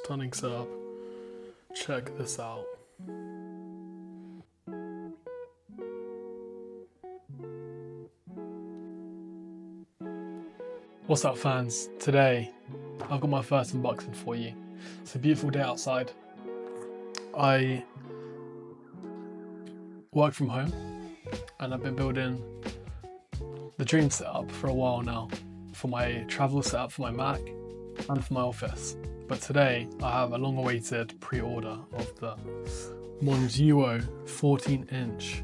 Stunning setup. Check this out. What's up, fans? Today I've got my first unboxing for you. It's a beautiful day outside. I work from home and I've been building the dream setup for a while now, for my travel setup, for my Mac and for my office. But today I have a long-awaited pre-order of the Monduo 14-inch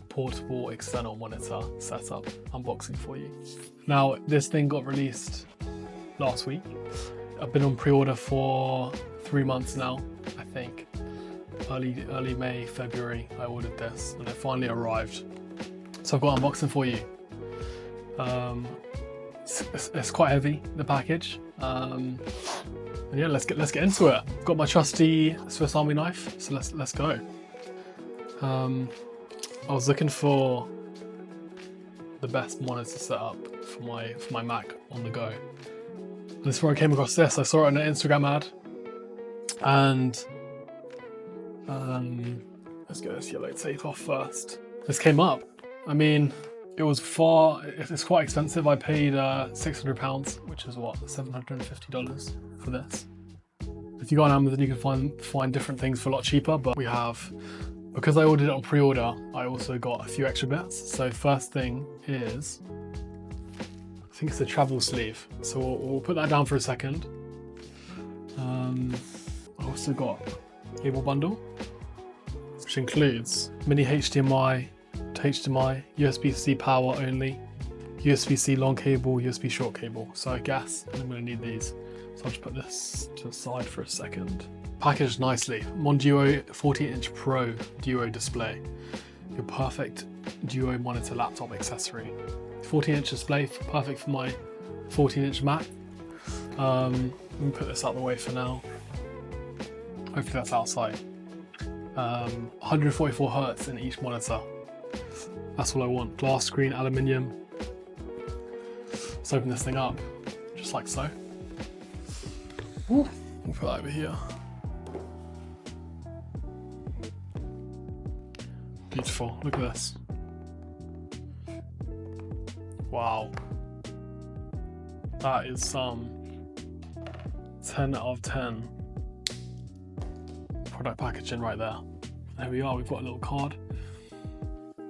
portable external monitor setup unboxing for you. Now, this thing got released last week. I've been on pre-order for 3 months now, I think. Early May, February, I ordered this and it finally arrived. So I've got an unboxing for you. It's quite heavy, the package. And yeah, let's get into it. I've got my trusty Swiss Army knife, so let's go. I was looking for the best monitor setup for my Mac on the go. And this is where I came across this. I saw it on an Instagram ad, and let's get this yellow tape off first. This came up. I mean, it's quite expensive. I paid £600, which is what, $750 for this. If you go on Amazon, you can find different things for a lot cheaper, but because I ordered it on pre-order, I also got a few extra bits. So first thing is, I think it's a travel sleeve. So we'll put that down for a second. I also got a cable bundle, which includes mini HDMI to HDMI, USB-C power only, USB-C long cable, USB short cable. So I guess I'm going to need these. So I'll just put this to the side for a second. Packaged nicely. Monduo 14-inch Pro Duo display. Your perfect Duo monitor laptop accessory. 14-inch display, perfect for my 14-inch Mac. Let me put this out of the way for now. Hopefully that's outside. 144 Hz in each monitor. That's all I want. Glass screen, aluminium. Let's open this thing up, just like so. Ooh, we'll put that over here. Beautiful, look at this. Wow. That is some 10 out of 10 product packaging right there. There we are, we've got a little card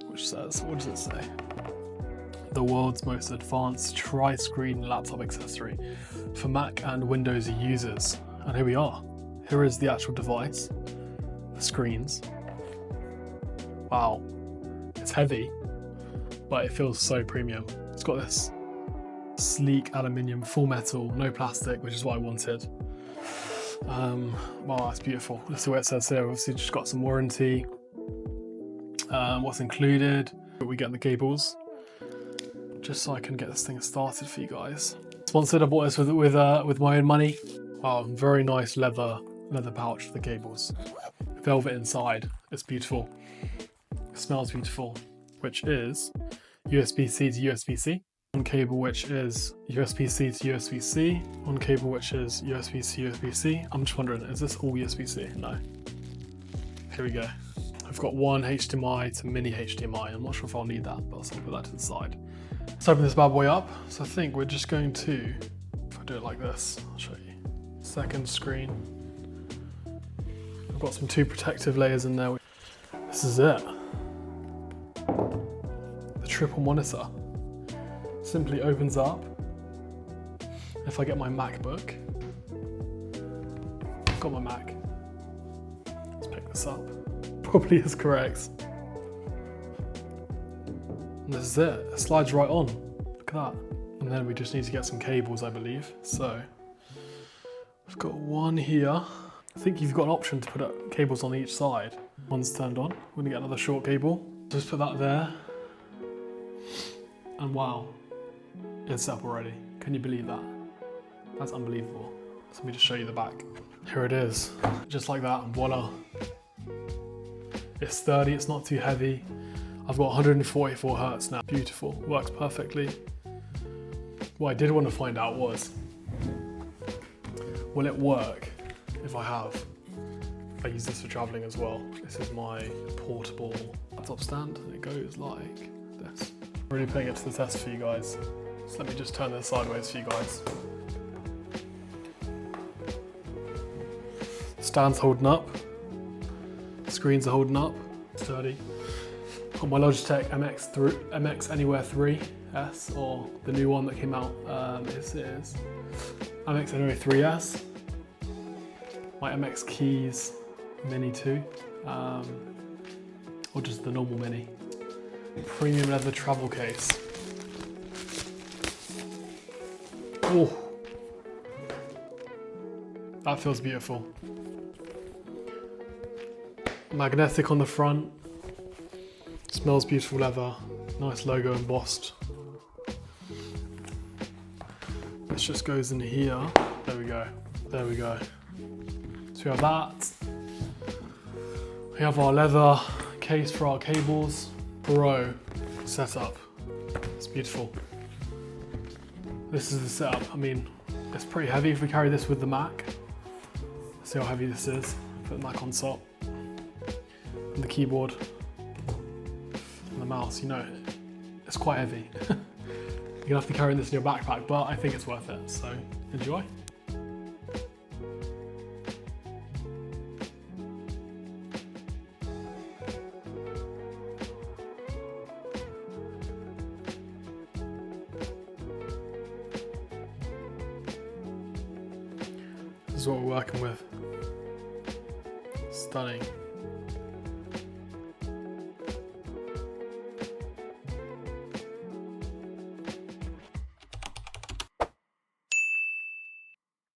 which says, what does it say? The world's most advanced tri-screen laptop accessory for Mac and Windows users. And here we are. Here is the actual device, the screens. Wow, it's heavy, but it feels so premium. It's got this sleek aluminium, full metal, no plastic, which is what I wanted. Wow, that's beautiful. Let's see what it says here. Obviously, just got some warranty. What's included? We get the cables, just so I can get this thing started for you guys. Sponsored. I bought this with my own money. Wow, very nice leather pouch for the cables. Velvet inside. It's beautiful. It smells beautiful. Which is USB-C to USB-C. One cable which is USB-C to USB-C. One cable which is USB-C to USB-C. I'm just wondering, is this all USB-C? No. Here we go. I've got one HDMI to mini HDMI. I'm not sure if I'll need that, but I'll put that to the side. Let's open this bad boy up. So I think we're just going to, if I do it like this, I'll show you. Second screen. I've got some 2 protective layers in there. This is it. The triple monitor simply opens up. If I get my MacBook, I've got my Mac. Let's pick this up. Probably is correct. And this is it. It slides right on. Look at that. And then we just need to get some cables, I believe. So I've got one here. I think you've got an option to put up cables on each side. One's turned on. We're gonna get another short cable. Just put that there. And wow, it's up already. Can you believe that? That's unbelievable. So let me just show you the back. Here it is. Just like that, and voila. It's sturdy, it's not too heavy. I've got 144 Hz now. Beautiful, works perfectly. What I did want to find out was, will it work if I have. I use this for traveling as well. This is my portable laptop stand, and it goes like this. I'm really putting it to the test for you guys. So let me just turn this sideways for you guys. Stand's holding up. Screens are holding up. Sturdy. Got my Logitech MX Anywhere 3S, or the new one that came out. This is MX Anywhere 3S. My MX Keys Mini 2, or just the normal Mini. Premium leather travel case. Oh, that feels beautiful. Magnetic on the front. Smells beautiful leather. Nice logo embossed. This just goes in here. There we go. There we go. So we have that. We have our leather case for our cables. Pro setup. It's beautiful. This is the setup. I mean, it's pretty heavy if we carry this with the Mac. Let's see how heavy this is. Put the Mac on top. And the keyboard. And the mouse, you know, it's quite heavy. You're gonna have to carry this in your backpack, but I think it's worth it, so enjoy. This is what we're working with. Stunning.